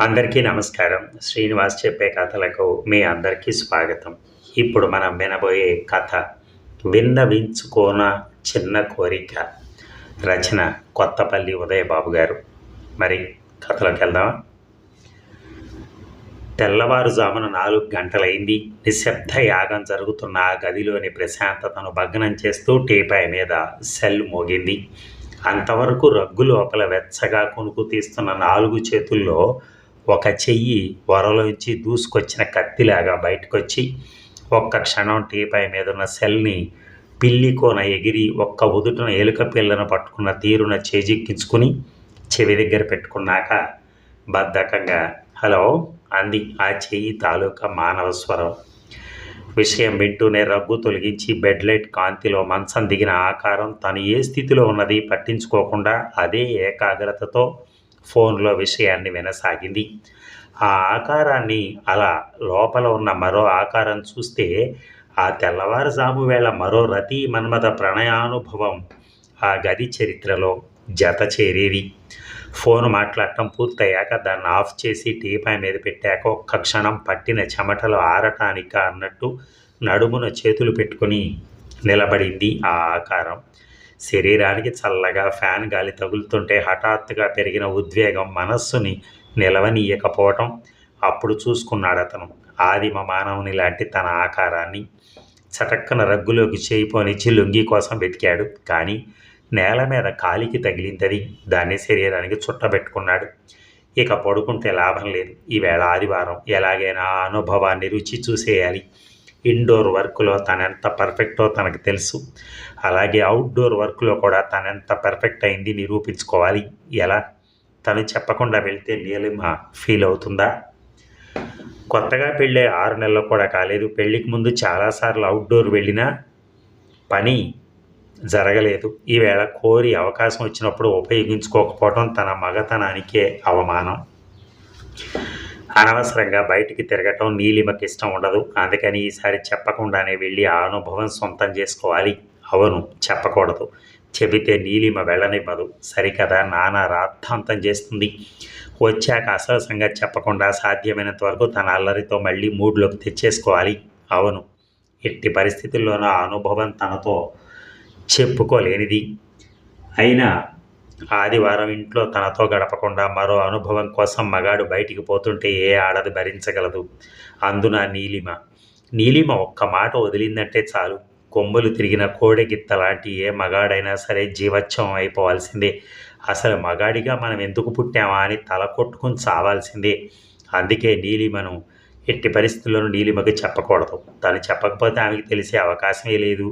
అందరికీ నమస్కారం. శ్రీనివాస్ చెప్పే కథలకు మీ అందరికీ స్వాగతం. ఇప్పుడు మనం వినబోయే కథ 'విన్నవించుకోన చిన్న కోరిక'. రచన కొత్తపల్లి ఉదయబాబు గారు. మరి కథలోకి వెళ్దామా? తెల్లవారుజామున 4 గంటలైంది. నిశ్శబ్ద యాగం జరుగుతున్న ఆ గదిలోని ప్రశాంతతను భగ్నం చేస్తూ టీపాయ్ మీద సెల్ మోగింది. అంతవరకు రగ్గు లోపల వెచ్చగా కొనుకు తీస్తున్న 4 చేతుల్లో ఒక చెయ్యి వరలోంచి దూసుకొచ్చిన కత్తిలాగా బయటకొచ్చి ఒక్క క్షణం టీపాయ్ మీదున్న సెల్ని పిల్లికోన ఎగిరి ఒక్క ఉదుటన ఎలుక పిల్లను పట్టుకున్న తీరున చేజిక్కించుకుని చెవి దగ్గర పెట్టుకున్నాక బద్ధకంగా హలో అంది ఆ చెయ్యి తాలూకా మానవ స్వరం. విషయం వింటూనే రగ్గు తొలగించి బెడ్లైట్ కాంతిలో మంచం దిగిన ఆకారం తను ఏ స్థితిలో ఉన్నది పట్టించుకోకుండా అదే ఏకాగ్రతతో ఫోన్లో విషయాన్ని వినసాగింది. ఆ ఆకారాన్ని అలా లోపల ఉన్న మరో ఆకారం చూస్తే ఆ తెల్లవారుజాము వేళ మరో రతి మన్మథ ప్రణయానుభవం ఆ గది చరిత్రలో జత చేరేది. ఫోన్ మాట్లాడటం పూర్తయ్యాక దాన్ని ఆఫ్ చేసి టీపాయ్ మీద పెట్టాక ఒక్క క్షణం పట్టిన చెమటలు ఆరటానిక అన్నట్టు నడుమున చేతులు పెట్టుకుని నిలబడింది ఆ ఆకారం. శరీరానికి చల్లగా ఫ్యాన్ గాలి తగులుతుంటే హఠాత్తుగా పెరిగిన ఉద్వేగం మనస్సుని నిలవనీయకపోవటం. అప్పుడు చూసుకున్నాడు అతను ఆదిమ మానవుని లాంటి తన ఆకారాన్ని. చటక్కన రగ్గులోకి చేయిపోనిచ్చి లుంగి కోసం వెతికాడు. కానీ నేల మీద కాలికి తగిలిందది. దాన్ని శరీరానికి చుట్టబెట్టుకున్నాడు. ఇక పడుకుంటే లాభం లేదు. ఈవేళ ఆదివారం, ఎలాగైనా ఆ అనుభవాన్ని రుచి చూసేయాలి. ఇండోర్ వర్క్లో తనెంత పర్ఫెక్టో తనకు తెలుసు. అలాగే అవుట్డోర్ వర్క్లో కూడా తనెంత పర్ఫెక్ట్ అయింది నిరూపించుకోవాలి. ఎలా? తను చెప్పకుండా వెళ్తే నీలిమ ఫీల్ అవుతుందా? కొత్తగా పెళ్ళే 6 నెలలు కూడా కాలేదు. పెళ్ళికి ముందు చాలాసార్లు అవుట్డోర్ వెళ్ళినా పని జరగలేదు. ఈవేళ కోరి అవకాశం వచ్చినప్పుడు ఉపయోగించుకోకపోవటం తన మగతనానికే అవమానం. అనవసరంగా బయటికి తిరగటం నీలిమకి ఇష్టం ఉండదు. అందుకని ఈసారి చెప్పకుండానే వెళ్ళి ఆ అనుభవం సొంతం చేసుకోవాలి. అవును, చెప్పకూడదు. చెబితే నీలిమ వెళ్ళనివ్వదు. సరికదా, నానా రాద్ధాంతం చేస్తుంది. వచ్చాక అసలు సంగతి చెప్పకుండా సాధ్యమైనంత వరకు తన అల్లరితో మళ్ళీ మూడ్లోకి తెచ్చేసుకోవాలి. అవును, ఎట్టి పరిస్థితుల్లోనూ ఆ అనుభవం తనతో చెప్పుకోలేనిది. అయినా ఆదివారం ఇంట్లో తనతో గడపకుండా మరో అనుభవం కోసం మగాడు బయటికి పోతుంటే ఏ ఆడది భరించగలదు? అందున నీలిమ ఒక్క మాట వదిలిందంటే చాలు. కొమ్ములు తిరిగిన కోడెగిత్త లాంటి ఏ మగాడైనా సరే జీవచ్ఛవం అయిపోవాల్సిందే. అసలు మగాడిగా మనం ఎందుకు పుట్టామా అని తల కొట్టుకుని చావాల్సిందే. అందుకే నీలిమను ఎట్టి పరిస్థితుల్లోనూ నీలిమకి చెప్పకూడదు. తను చెప్పకపోతే ఆమెకి తెలిసే అవకాశమే లేదు.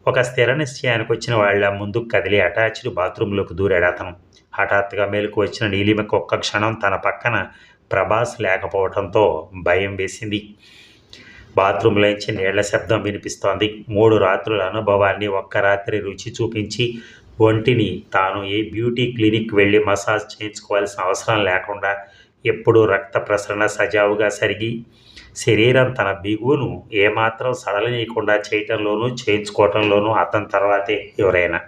ఒక స్థిర నిశ్చయానికి వచ్చిన వాళ్ళ ముందుకు కదిలి అటాచ్డ్ బాత్రూంలోకి దూరాడు అతను. హఠాత్తుగా మేలుకు వచ్చిన నీలిమకి ఒక్క క్షణం తన పక్కన ప్రభాస్ లేకపోవడంతో భయం వేసింది. బాత్రూంలోంచి నీళ్ల శబ్దం వినిపిస్తోంది. 3 రాత్రుల అనుభవాన్ని ఒక్క రాత్రి రుచి చూపించి ఒంటిని తాను ఏ బ్యూటీ క్లినిక్ వెళ్ళి మసాజ్ చేయించుకోవాల్సిన అవసరం లేకుండా ఎప్పుడూ రక్త ప్రసరణ సజావుగా సరిగి శరీరం తన బిగువును ఏమాత్రం సడలనీయకుండా చేయటంలోనూ చేయించుకోవటంలోనూ అతని తర్వాతే ఎవరైనా.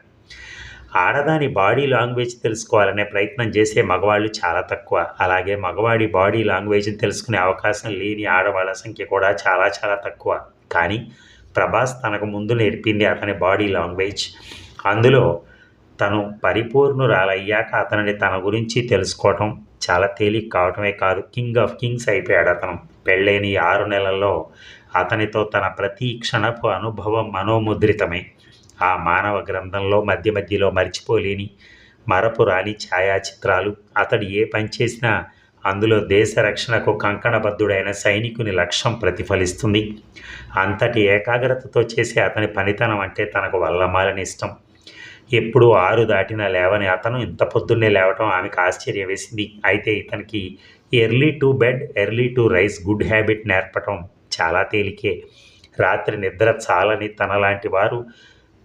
ఆడదాని బాడీ లాంగ్వేజ్ తెలుసుకోవాలనే ప్రయత్నం చేసే మగవాళ్ళు చాలా తక్కువ. అలాగే మగవాడి బాడీ లాంగ్వేజ్ని తెలుసుకునే అవకాశం లేని ఆడవాళ్ళ సంఖ్య కూడా చాలా చాలా తక్కువ. కానీ ప్రభాస్ తనకు ముందు నేర్పింది అతని బాడీ లాంగ్వేజ్. అందులో తను పరిపూర్ణురాలయ్యాక అతనిని తన గురించి తెలుసుకోవటం చాలా తేలిక కావటమే కాదు, కింగ్ ఆఫ్ కింగ్స్ అయిపోయాడు అతను. పెళ్ళైన 6 నెలల్లో అతనితో తన ప్రతి క్షణపు అనుభవం మనోముద్రితమే. ఆ మానవ గ్రంథంలో మధ్య మధ్యలో మర్చిపోలేని మరపురాని ఛాయాచిత్రాలు. అతడు ఏ పని చేసినా అందులో దేశ రక్షణకు కంకణబద్ధుడైన సైనికుని లక్ష్యం ప్రతిఫలిస్తుంది. అంతటి ఏకాగ్రతతో చేసే అతని పనితనం అంటే తనకు వల్లమాలని ఇష్టం. ఎప్పుడు 6 దాటినా లేవని అతను ఇంత పొద్దున్నే లేవటం ఆమెకు ఆశ్చర్యం వేసింది. అయితే ఇతనికి early to bed early to rise good habit నేర్పటం చాలా తేలికే. రాత్రి నిద్ర చాలని తనలాంటి వారు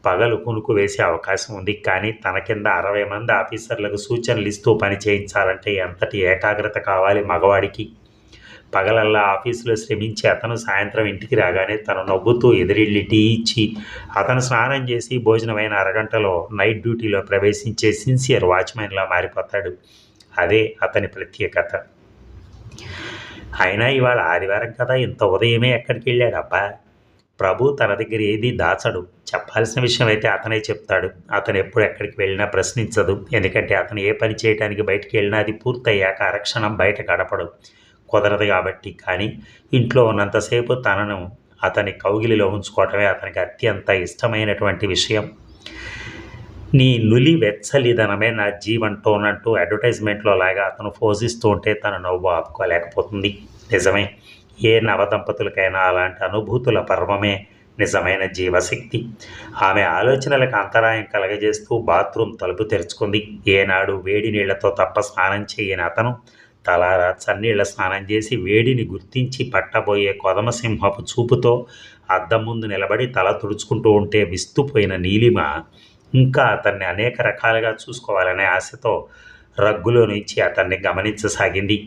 పగలు కునుకు వేసే అవకాశం ఉంది. కానీ తన కింద 60 మంది ఆఫీసర్లకు సూచనలు ఇస్తూ పని చేయించాలంటే ఎంతటి ఏకాగ్రత కావాలి మగవాడికి? పగలల్లా ఆఫీసులో శ్రమించి అతను సాయంత్రం ఇంటికి రాగానే తను నవ్వుతూ ఎదురెళ్ళి టీ ఇచ్చి అతను స్నానం చేసి భోజనమైన అరగంటలో నైట్ డ్యూటీలో ప్రవేశించే సిన్సియర్ వాచ్మెన్లా మారిపోతాడు. అదే అతని ప్రత్యేకత. అయినా ఇవాళ ఆదివారం కదా, ఇంత ఉదయమే ఎక్కడికి వెళ్ళాడబ్బా? ప్రభు తన దగ్గర ఏదీ దాచడు. చెప్పాల్సిన విషయం అయితే అతనే చెప్తాడు. అతను ఎప్పుడు ఎక్కడికి వెళ్ళినా ప్రశ్నించదు. ఎందుకంటే అతను ఏ పని చేయడానికి బయటికి వెళ్ళినా అది పూర్తయ్యాక అరక్షణం బయట గడపడు. కుదరదు కాబట్టి. కానీ ఇంట్లో ఉన్నంతసేపు తనను అతని కౌగిలిలో ఉంచుకోవటమే అతనికి అత్యంత ఇష్టమైనటువంటి విషయం. నీ నులి వెచ్చలిదనమే నా జీవంటోనంటూ అడ్వర్టైజ్మెంట్లో లాగా అతను పోజిస్తూ ఉంటే తన నవ్వు ఆపుకోలేకపోతుంది. నిజమే, ఏ నవదంపతులకైనా అలాంటి అనుభూతుల పర్వమే నిజమైన జీవశక్తి. ఆమె ఆలోచనలకు అంతరాయం కలగజేస్తూ బాత్రూమ్ తలుపు తెరుచుకుంది. ఏనాడు వేడి నీళ్లతో తప్ప స్నానం చేయని అతను తలారా చన్నీళ్ల స్నానం చేసి వేడిని గుర్తించి పట్టబోయే కొదమసింహపు చూపుతో అద్దం ముందు నిలబడి తల తుడుచుకుంటూ ఉంటే విస్తుపోయిన నీలిమ ఇంకా అతన్ని అనేక రకాలుగా చూసుకోవాలనే ఆశతో రగ్గులో నుంచి అతన్ని గమనించసాగింది.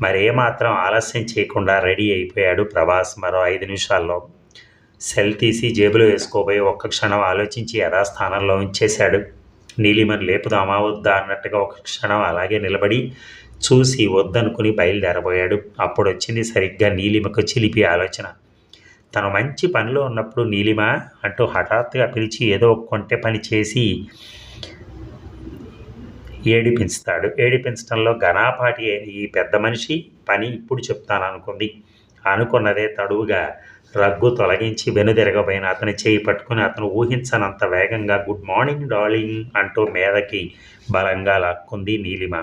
మరేమాత్రం ఆలస్యం చేయకుండా రెడీ అయిపోయాడు ప్రభాస్. మరో 5 నిమిషాల్లో సెల్ తీసి జేబులో వేసుకోబోయి ఒక్క క్షణం ఆలోచించి యథాస్థానంలో ఉంచేశాడు. నీలిమని లేపుదామా వద్దా అన్నట్టుగా ఒక క్షణం అలాగే నిలబడి చూసి వద్దనుకుని బయలుదేరబోయాడు. అప్పుడు వచ్చింది సరిగ్గా నీలిమకు చిలిపి ఆలోచన. తను మంచి పనిలో ఉన్నప్పుడు నీలిమ అంటూ హఠాత్తుగా పిలిచి ఏదో కొంటె పని చేసి ఏడిపించడంలో ఘనాపాటి అయిన ఈ పెద్ద మనిషి పని ఇప్పుడు చెప్తాను అనుకుంది. అనుకున్నదే తడువుగా రగ్గు తొలగించి వెనుదిరగబోయిన అతని చేయి పట్టుకుని అతను ఊహించనంత వేగంగా గుడ్ మార్నింగ్ డార్లింగ్ అంటూ మీదకి బలంగా లాక్కుంది నీలిమ.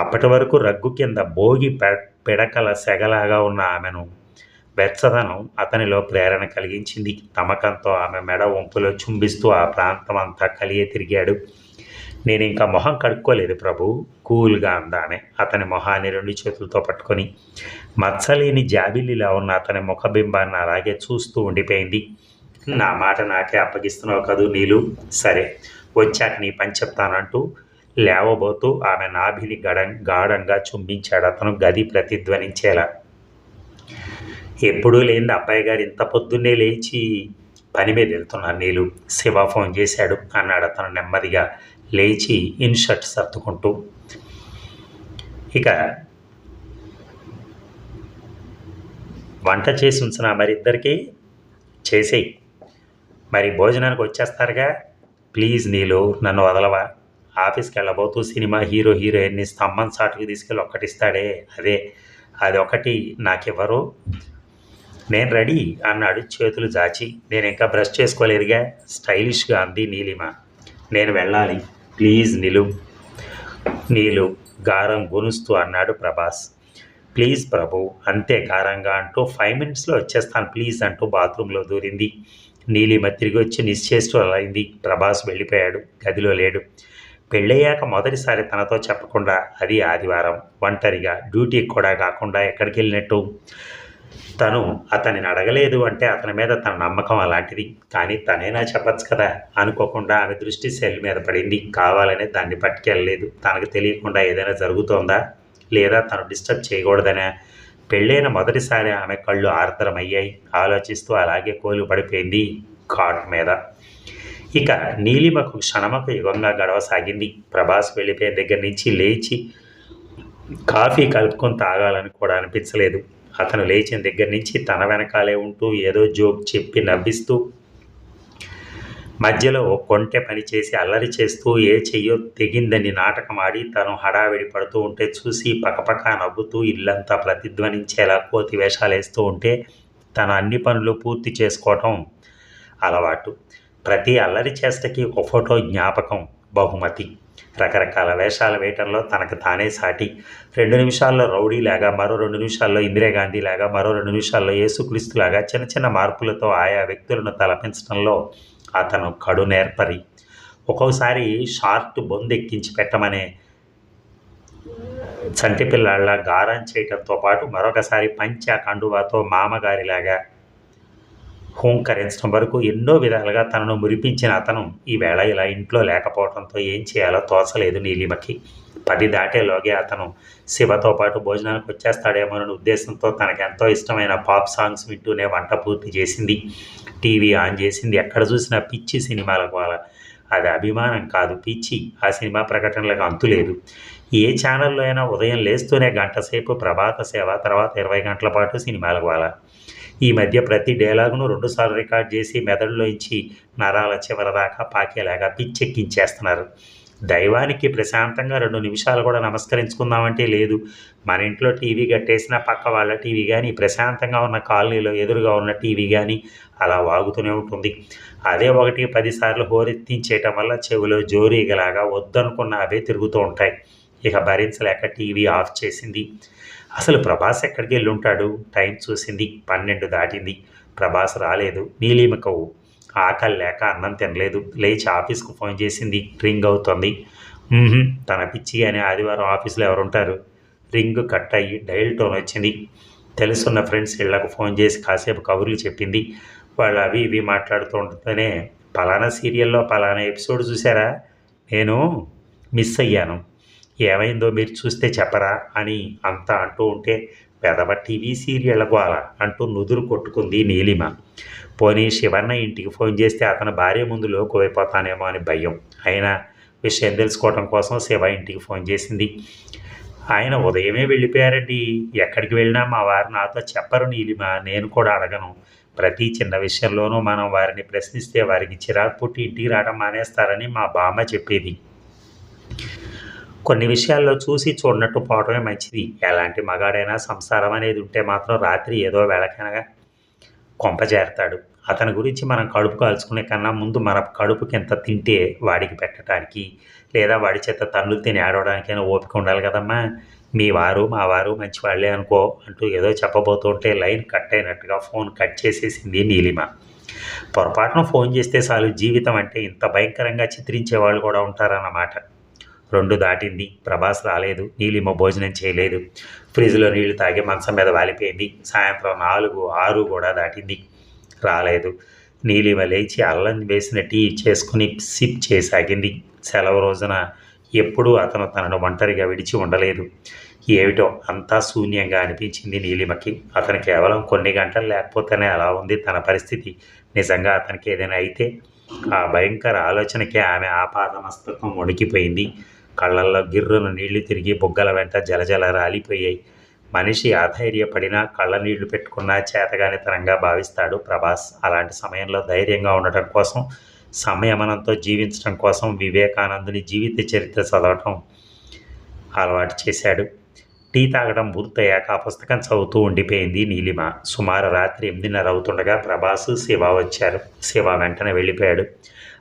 అప్పటి వరకు రగ్గు కింద భోగి పిడకల సెగలాగా ఉన్న ఆమెను వెచ్చదనం అతనిలో ప్రేరణ కలిగించింది. తమకంతో ఆమె మెడ వంపులో చుంబిస్తూ ఆ ప్రాంతం అంతా కలియ తిరిగాడు. నేను ఇంకా మొహం కడుక్కోలేదు ప్రభు, కూల్గా అందామె అతని మొహాన్ని 2 చేతులతో పట్టుకొని. మచ్చలేని జాబిల్లిలా ఉన్న అతని ముఖబింబాన్ని అలాగే చూస్తూ ఉండిపోయింది. నా మాట నాకే అప్పగిస్తున్నావు కదూ నీలు, సరే వచ్చాక నీ పని చెప్తానంటూ లేవబోతూ ఆమె నాభిని గాఢంగా చుంబించాడు అతను గది ప్రతిధ్వనించేలా. ఎప్పుడూ లేని అబ్బాయి గారు ఇంత పొద్దున్నే లేచి పని మీద వెళ్తున్నాను నీలు, శివ ఫోన్ చేశాడు అన్నాడు అతను నెమ్మదిగా లేచి ఇన్షర్ట్ సర్దుకుంటూ. ఇక వంట చేసి ఉంచిన మరిద్దరికి చేసేయి, మరి భోజనానికి వచ్చేస్తారుగా, ప్లీజ్ నీలు నన్ను వదలవా. ఆఫీస్కి వెళ్ళబోతూ సినిమా హీరో హీరోయిన్ని స్తంభం చాటుకు తీసుకెళ్ళి ఒక్కటిస్తాడే, అది ఒకటి నాకివ్వరు. నేను రెడీ అన్నాడు చేతులు జాచి. నేను ఇంకా బ్రష్ చేసుకోలేదుగా, స్టైలిష్గా అంది నీలిమ. నేను వెళ్ళాలి ప్లీజ్ నీలు గారం గునుస్తూ అన్నాడు ప్రభాస్. ప్లీజ్ ప్రభు అంతే గారంగా అంటూ 5 మినిట్స్లో వచ్చేస్తాను ప్లీజ్ అంటూ బాత్రూంలో దూరింది. నీలిమ తిరిగి వచ్చి నిశ్చేష్టులైంది. ప్రభాస్ వెళ్ళిపోయాడు, గదిలో లేడు. పెళ్ళయ్యాక మొదటిసారి తనతో చెప్పకుండా, అది ఆదివారం, ఒంటరిగా, డ్యూటీకి కూడా కాకుండా ఎక్కడికి వెళ్ళినట్టు. తను అతనిని అడగలేదు అంటే అతని మీద తన నమ్మకం అలాంటిది. కానీ తనైనా చెప్పచ్చు కదా. అనుకోకుండా ఆమె దృష్టి సెల్ మీద పడింది. కావాలనే దాన్ని పట్టుకెళ్ళలేదు. తనకు తెలియకుండా ఏదైనా జరుగుతోందా, లేదా తను డిస్టర్బ్ చేయకూడదనే. పెళ్ళైన మొదటిసారి ఆమె కళ్ళు ఆర్ద్రమయ్యాయి. ఆలోచిస్తూ అలాగే కోలు పడిపోయింది కాట్ మీద. ఇక నీలిమకు క్షణమకు యుగంగా గడవసాగింది. ప్రభాస్ వెళ్ళిపోయిన దగ్గర నుంచి లేచి కాఫీ కలుపుకొని తాగాలని కూడా అనిపించలేదు. అతను లేచిన దగ్గర నుంచి తన వెనకాలే ఉంటూ ఏదో జోక్ చెప్పి నవ్విస్తూ, మధ్యలో కొంటె పని చేసి అల్లరి చేస్తూ ఏ చెయ్యో తెగిందని నాటకమాడి తను హడావిడి పడుతూ ఉంటే చూసి పకపక నవ్వుతూ ఇల్లంతా ప్రతిధ్వనించేలా కోతి వేషాలు వేస్తూ ఉంటే తను అన్ని పనులు పూర్తి చేసుకోవటం అలవాటు. ప్రతి అల్లరి చేష్టకి ఒక ఫోటో జ్ఞాపకం బహుమతి. రకరకాల వేషాలు వేయటంలో తనకు తానే సాటి. 2 నిమిషాల్లో రౌడీలాగా, మరో 2 నిమిషాల్లో ఇందిరాగాంధీలాగా, మరో 2 నిమిషాల్లో యేసుక్రీస్తులాగా చిన్న చిన్న మార్పులతో ఆయా వ్యక్తులను తలపించడంలో అతను కడు నేర్పరి. ఒక్కోసారి షార్ట్ బొందెక్కించి పెట్టమనే చంటిపిల్లాళ్ళ గారం చేయటంతో పాటు మరొకసారి పంచా కండువాతో మామగారిలాగా హూంకరించడం వరకు ఎన్నో విధాలుగా తనను మురిపించిన అతను ఈవేళ ఇలా ఇంట్లో లేకపోవడంతో ఏం చేయాలో తోచలేదు నీలిమకి. 10 దాటేలోగే అతను శివతో పాటు భోజనానికి వచ్చేస్తాడేమోనని ఉద్దేశంతో తనకెంతో ఇష్టమైన పాప్ సాంగ్స్ వింటూనే వంట పూర్తి చేసింది. టీవీ ఆన్ చేసింది. ఎక్కడ చూసినా పిచ్చి సినిమాల గోల. అది అభిమానం కాదు, పిచ్చి. ఆ సినిమా ప్రకటనలకు అంతులేదు. ఏ ఛానల్‌లో అయినా ఉదయం లేస్తూనే గంట సేపు ప్రభాత సేవ, తర్వాత 20 గంటల పాటు సినిమాల గోల. ఈ మధ్య ప్రతి డైలాగును 2 సార్లు రికార్డ్ చేసి మెదడులోంచి నరాల చివరదాకా పాకేలాగా పిచ్చెక్కించేస్తున్నారు. దైవానికి ప్రశాంతంగా 2 నిమిషాలు కూడా నమస్కరించుకుందామంటే లేదు. మన ఇంట్లో టీవీ కట్టేసినా పక్క వాళ్ళ టీవీ గానీ, ప్రశాంతంగా ఉన్న కాలనీలో ఎదురుగా ఉన్న టీవీ గానీ అలా వాగుతూనే ఉంటుంది. అదే ఒకటికి 10 సార్లు హోరెత్తించేయటం వల్ల చెవిలో జోరీగలాగా వద్దనుకున్న అవే తిరుగుతూ ఉంటాయి. ఇక భరించలేక టీవీ ఆఫ్ చేసింది. అసలు ప్రభాస్ ఎక్కడికెళ్ళుంటాడు? టైం చూసింది. 12 దాటింది. ప్రభాస్ రాలేదు. నీలిమకు ఆకలి లేక అన్నం తినలేదు. లేచి ఆఫీస్‌కు ఫోన్ చేసింది. రింగ్ అవుతోంది. తన పిచ్చిగానే ఆదివారం ఆఫీస్‌లో ఎవరుంటారు? రింగ్ కట్ అయ్యి డయల్ టోన్ వచ్చింది. తెలుసున్న ఫ్రెండ్స్ ఇళ్లకు ఫోన్ చేసి కాసేపు కబుర్లు చెప్పింది. వాళ్ళు అవి ఇవి మాట్లాడుతూ ఉంటేనే పలానా సీరియల్‌లో పలానా ఎపిసోడ్ చూసారా? నేను మిస్ అయ్యాను. ఏమైందో మీరు చూస్తే చెప్పరా అని అంతా అంటూ ఉంటే వెధవ టీవీ సీరియళ్ళ గోల అంటూ నుదురు కొట్టుకుంది నీలిమ. పోనీ శివన్న ఇంటికి ఫోన్ చేస్తే అతని భార్య ముందు లోకువైపోతానేమో అని భయం. అయినా విషయం తెలుసుకోవటం కోసం శివ ఇంటికి ఫోన్ చేసింది. ఆయన ఉదయమే వెళ్ళిపోయారండి. ఎక్కడికి వెళ్ళినా మా వారు నాతో చెప్పరు నీలిమ. నేను కూడా అడగను. ప్రతి చిన్న విషయంలోనూ మనం వారిని ప్రశ్నిస్తే వారికి చిరాకు పుట్టి ఇంటికి రావడం మానేస్తారని మా బామ్మ చెప్పేది. కొన్ని విషయాల్లో చూసి చూడనట్టు పోవటమే మంచిది. ఎలాంటి మగాడైనా సంసారం అనేది ఉంటే మాత్రం రాత్రి ఏదో వేళకనగా కొంప చేరతాడు. అతని గురించి మనం కడుపు కాల్చుకునే కన్నా ముందు మన కడుపుకింత తింటే వాడికి పెట్టడానికి, లేదా వాడి చేత తన్నులు తిని ఏడవడానికైనా ఓపిక ఉండాలి కదమ్మా! మీ వారు, మా వారు మంచివాళ్లే అనుకో అంటూ ఏదో చెప్పబోతుంటే లైన్ కట్ అయినట్టుగా ఫోన్ కట్ చేసేసింది నీలిమ. పొరపాటున ఫోన్ చేస్తే చాలు జీవితం అంటే ఇంత భయంకరంగా చిత్రించేవాళ్ళు కూడా ఉంటారన్నమాట. 2 దాటింది. ప్రభాస్ రాలేదు. నీలిమ భోజనం చేయలేదు. ఫ్రిడ్జ్‌లో నీళ్లు తాగి మంచం మీద వాలిపోయింది. సాయంత్రం 4, 6 కూడా దాటింది. రాలేదు. నీలిమ లేచి అల్లం వేసిన టీ చేసుకుని సిప్ చేయసాగింది. సెలవు రోజున ఎప్పుడూ అతను తనను ఒంటరిగా విడిచి ఉండలేదు. ఏమిటో అంతా శూన్యంగా అనిపించింది నీలిమకి. అతను కేవలం కొన్ని గంటలు లేకపోతేనే అలా ఉంది తన పరిస్థితి. నిజంగా అతనికి ఏదైనా అయితే? ఆ భయంకర ఆలోచనకే ఆమె ఆపాదమస్తకం వణికిపోయింది. కళ్ళల్లో గిర్రున నీళ్లు తిరిగి బుగ్గల వెంట జలజల రాలిపోయాయి. మనిషి అధైర్యపడినా కళ్ళ నీళ్లు పెట్టుకున్నా చేతగానితనంగా భావిస్తాడు ప్రభాస్. అలాంటి సమయంలో ధైర్యంగా ఉండటం కోసం, సంయమనంతో జీవించడం కోసం వివేకానందుని జీవిత చరిత్ర చదవటం అలవాటు చేశాడు. టీ తాగడం పూర్తయ్యాక ఆ పుస్తకం చదువుతూ ఉండిపోయింది నీలిమ. సుమారు రాత్రి 8:30 అవుతుండగా ప్రభాస్, శివ వచ్చారు. శివ వెంటనే వెళ్ళిపోయాడు.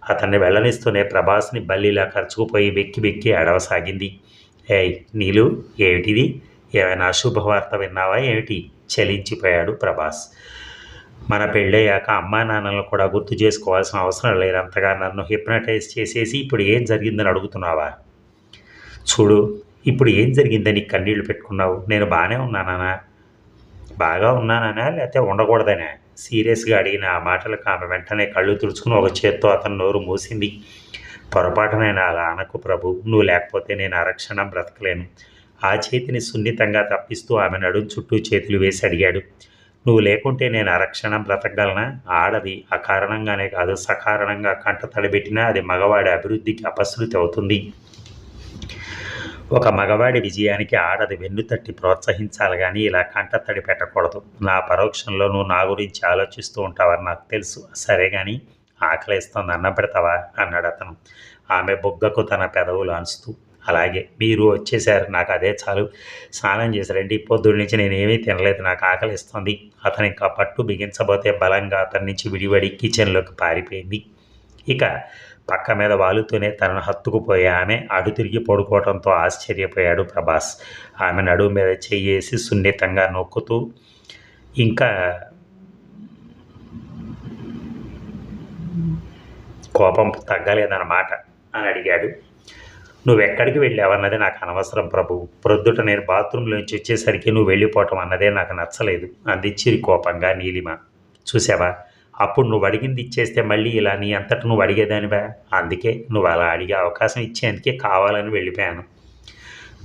అతన్ని వెళ్ళనిస్తూనే ప్రభాస్ని బల్లిలా ఖర్చుకుపోయి వెక్కి వెక్కి ఏడవసాగింది. ఏయ్ నీలు, ఏమిటిది? ఏమైనా అశుభవార్త విన్నావా ఏమిటి? చలించిపోయాడు ప్రభాస్. మన పెళ్ళయ్యాక అమ్మా నాన్నలను కూడా గుర్తు చేసుకోవాల్సిన అవసరం లేనంతగా నన్ను హిప్నటైజ్ చేసేసి ఇప్పుడు ఏం జరిగిందని అడుగుతున్నావా? చూడు, ఇప్పుడు ఏం జరిగిందని కన్నీళ్లు పెట్టుకున్నావు? నేను బాగానే ఉన్నానా? బాగా ఉన్నానా లేకపోతే ఉండకూడదనా? సీరియస్గా అడిగిన ఆ మాటలకు ఆమె వెంటనే కళ్ళు తుడుచుకుని ఒక చేత్తో అతని నోరు మూసింది. పొరపాటునైనా అలా అనకు ప్రభు. నువ్వు లేకపోతే నేను అరక్షణం బ్రతకలేను. ఆ చేతిని సున్నితంగా తప్పిస్తూ ఆమె నడుం చుట్టూ చేతులు వేసి అడిగాడు. నువ్వు లేకుంటే నేను అరక్షణం బ్రతకగలనా? ఆడది అకారణంగానే కాదు సకారణంగా కంట తడిబెట్టినా అది మగవాడి అభివృద్ధికి అపశృతి అవుతుంది. ఒక మగవాడి విజయానికి ఆడది వెన్నుతట్టి ప్రోత్సహించాలి కానీ ఇలా కంటతడి పెట్టకూడదు. నా పరోక్షంలో నువ్వు నా గురించి ఆలోచిస్తూ ఉంటావని నాకు తెలుసు. సరే కానీ ఆకలేస్తోంది, అన్నం పెడతావా అన్నాడు అతను ఆమె బుగ్గకు తన పెదవులు ఆంచుతూ. అలాగే, మీరు వచ్చేసారు, నాకు అదే చాలు. స్నానం చేసి రండి. పొద్దున్న నుంచి నేనేమీ తినలేదు, నాకు ఆకలిస్తోంది. అతను ఇంకా పట్టు బిగించబోతే బలంగా అతని నుంచి విడివడి కిచెన్లోకి పారిపోయింది. ఇక పక్క మీద వాలుతూనే తనను హత్తుకుపోయే ఆమె అటు తిరిగి పడుకోవడంతో ఆశ్చర్యపోయాడు ప్రభాస్. ఆమె నడుము మీద చెయ్యేసి సున్నితంగా నొక్కుతూ, ఇంకా కోపం తగ్గలేదన్నమాట అని అడిగాడు. నువ్వెక్కడికి వెళ్ళావన్నది నాకు అనవసరం ప్రభు. ప్రొద్దుట నేను బాత్రూంలోంచి వచ్చేసరికి నువ్వు వెళ్ళిపోవటం అన్నదే నాకు నచ్చలేదు అందించిరి కోపంగా నీలిమ. చూసావా, అప్పుడు నువ్వు అడిగింది ఇచ్చేస్తే మళ్ళీ ఇలా నీ అంతట నువ్వు అడిగేదానివా? అందుకే నువ్వు అలా అడిగే అవకాశం ఇచ్చేందుకే కావాలని వెళ్ళిపోయాను.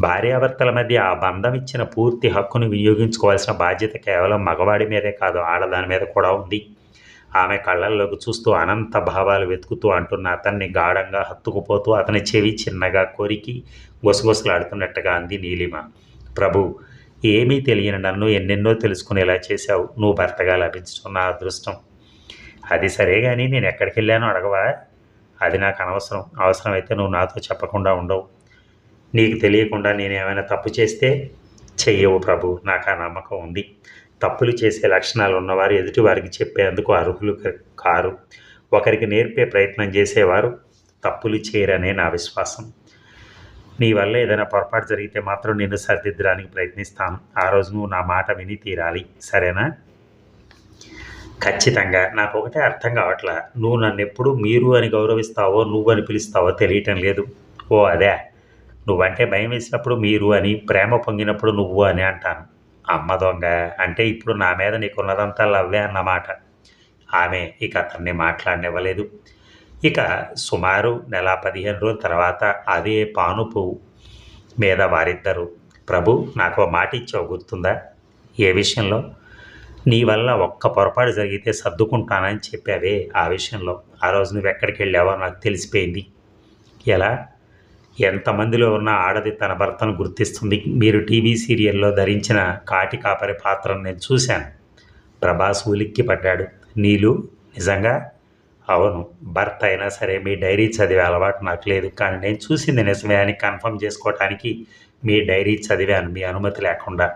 భార్యాభర్తల మధ్య ఆ బంధం ఇచ్చిన పూర్తి హక్కును వినియోగించుకోవాల్సిన బాధ్యత కేవలం మగవాడి మీదే కాదు, ఆడదాని మీద కూడా ఉంది. ఆమె కళ్ళల్లోకి చూస్తూ అనంత భావాలు వెతుకుతూ అంటున్న అతన్ని గాఢంగా హత్తుకుపోతూ అతని చెవి చిన్నగా కొరికి గుసగుసలాడుతున్నట్టుగా అంది నీలిమ. ప్రభు, ఏమీ తెలియని నన్ను ఎన్నెన్నో తెలుసుకునేలా చేశావు. నువ్వు భర్తగా లభించడం నా అదృష్టం. అది సరే కానీ నేను ఎక్కడికి వెళ్ళానో అడగవా? అది నాకు అనవసరం. అవసరమైతే నువ్వు నాతో చెప్పకుండా ఉండవు. నీకు తెలియకుండా నేను ఏమైనా తప్పు చేస్తే చెయ్యవు ప్రభు. నాకు ఆ నమ్మకం ఉంది. తప్పులు చేసే లక్షణాలు ఉన్నవారు ఎదుటివారికి చెప్పేందుకు అర్హులు కారు. ఒకరికి నేర్పే ప్రయత్నం చేసేవారు తప్పులు చేయరనే నా విశ్వాసం. నీ వల్ల ఏదైనా పొరపాటు జరిగితే మాత్రం నేను సరిదిద్దడానికి ప్రయత్నిస్తాను. ఆ రోజు నువ్వు నా మాట విని తీరాలి, సరేనా? ఖచ్చితంగా. నాకు ఒకటే అర్థం కావట్లా. నువ్వు నన్ను ఎప్పుడు మీరు అని గౌరవిస్తావో నువ్వు అని పిలుస్తావో తెలియటం లేదు. ఓ అదే, నువ్వంటే భయం వేసినప్పుడు మీరు అని, ప్రేమ పొంగినప్పుడు నువ్వు అని అంటాను. అమ్మ దొంగ, అంటే ఇప్పుడు నా మీద నీకున్నదంతా లవ్వే అన్నమాట. ఆమె ఇక అతన్ని మాట్లాడనివ్వలేదు. ఇక సుమారు నెల 15 రోజుల తర్వాత అదే పానుపు మీద వారిద్దరూ, ప్రభు, నాకు ఓ మాట ఇచ్చావు గుర్తుందా? ఏ విషయంలో? నీ వల్ల ఒక్క పొరపాటు జరిగితే సర్దుకుంటానని చెప్పావే, ఆ విషయంలో. ఆ రోజు నువ్వు ఎక్కడికి వెళ్ళావో నాకు తెలిసిపోయింది. ఎలా? ఎంతమందిలో ఉన్న ఆడది తన భర్తను గుర్తిస్తుంది. మీరు టీవీ సీరియల్లో ధరించిన కాటి కాపరి పాత్రను నేను చూశాను. ప్రభాస్ ఉలిక్కి పడ్డాడు. నీలు, నిజంగా? అవును. భర్త అయినా సరే మీ డైరీ చదివే అలవాటు నాకు లేదు, కానీ నేను చూసింది నిజమే అని కన్ఫర్మ్ చేసుకోవటానికి మీ డైరీ చదివాను మీ అనుమతి లేకుండా.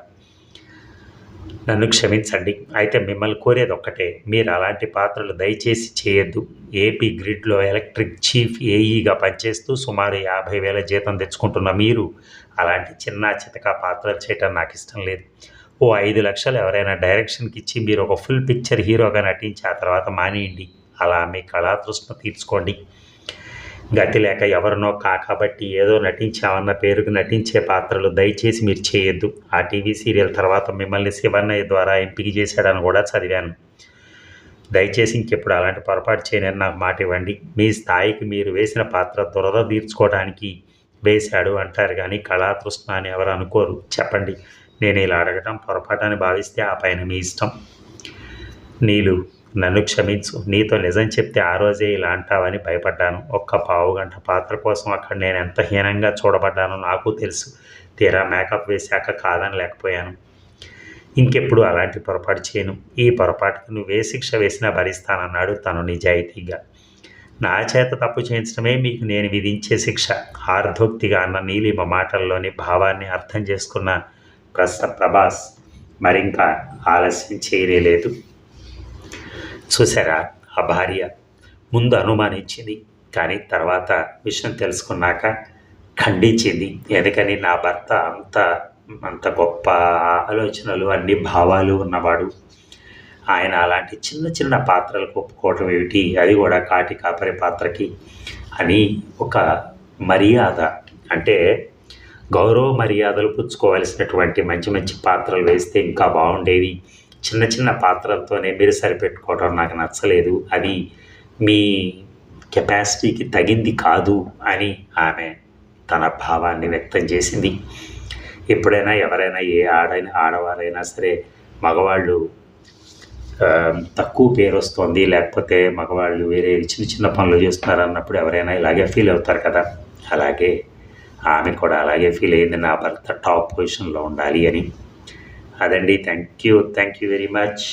నన్ను క్షమించండి. అయితే మిమ్మల్ని కోరేది ఒక్కటే, మీరు అలాంటి పాత్రలు దయచేసి చేయొద్దు. ఏపీ గ్రిడ్లో ఎలక్ట్రిక్ చీఫ్ ఏఈగా పనిచేస్తూ సుమారు 50,000 జీతం తెచ్చుకుంటున్న మీరు అలాంటి చిన్న చితకా పాత్రలు చేయటం నాకు ఇష్టం లేదు. ఓ 5 లక్షలు ఎవరైనా డైరెక్షన్కి ఇచ్చి మీరు ఒక ఫుల్ పిక్చర్ హీరోగా నటించి ఆ తర్వాత మానేయండి. అలా మీ కళాతృష్ణ తీర్చుకోండి. గతి లేక ఎవరినో కాబట్టి ఏదో నటించామన్న పేరుకు నటించే పాత్రలు దయచేసి మీరు చేయొద్దు. ఆ టీవీ సీరియల్ తర్వాత మిమ్మల్ని శివన్నయ్య ద్వారా ఎంపిక చేశాడని కూడా చదివాను. దయచేసి ఇంకెప్పుడు అలాంటి పొరపాటు చేయనని నాకు మాట ఇవ్వండి. మీ స్థాయికి మీరు వేసిన పాత్ర దురద తీర్చుకోవడానికి వేశాడు అంటారు, కానీ కళాతృష్ణ అని ఎవరు అనుకోరు. చెప్పండి, నేను ఇలా అడగటం పొరపాటు అని భావిస్తే ఆ పైన మీ ఇష్టం. నీలు, నన్ను క్షమించు. నీతో నిజం చెప్తే ఆ రోజే ఇలా అంటావని భయపడ్డాను. ఒక్క పావుగంట పాత్ర కోసం అక్కడ నేను ఎంత హీనంగా చూడబడ్డానో నాకు తెలుసు. తీరా మేకప్ వేశాక కాదని లేకపోయాను. ఇంకెప్పుడు అలాంటి పొరపాటు చేయను. ఈ పొరపాటుకి నువ్వే శిక్ష వేసినా భరిస్తానన్నాడు తను నిజాయితీగా. నా చేత తప్పు చేయించడమే మీకు నేను విధించే శిక్ష. ఆర్ధోక్తిగా అన్న నీలిమ మాటల్లోని భావాన్ని అర్థం చేసుకున్న ప్రభాస్ మరింకా ఆలస్యం చేయలేదు. చూసారా, ఆ భార్య ముందు అనుమానించింది, కానీ తర్వాత విషయం తెలుసుకున్నాక ఖండించింది. ఎందుకని నా భర్త అంత గొప్ప ఆలోచనలు అన్ని భావాలు ఉన్నవాడు. ఆయన అలాంటి చిన్న చిన్న పాత్రలకు ఒప్పుకోవటం ఏమిటి, అది కూడా కాటి కాపరి పాత్రకి అని ఒక మర్యాద, అంటే గౌరవ మర్యాదలు పుచ్చుకోవలసినటువంటి మంచి మంచి పాత్రలు వేస్తే ఇంకా బాగుండేవి. చిన్న చిన్న పాత్రలతోనే మీరు సరిపెట్టుకోవడం నాకు నచ్చలేదు. అది మీ కెపాసిటీకి తగింది కాదు అని ఆమె తన భావాన్ని వ్యక్తం చేసింది. ఎప్పుడైనా ఎవరైనా ఆడవారైనా సరే మగవాళ్ళు తక్కువ పేరు వస్తుంది, లేకపోతే మగవాళ్ళు వేరే చిన్న చిన్న పనులు చేస్తున్నారు అన్నప్పుడు ఎవరైనా ఇలాగే ఫీల్ అవుతారు కదా. అలాగే ఆమె కూడా అలాగే ఫీల్ అయింది, నా భర్త టాప్ పొజిషన్లో ఉండాలి అని. అదండి. Thank you very much.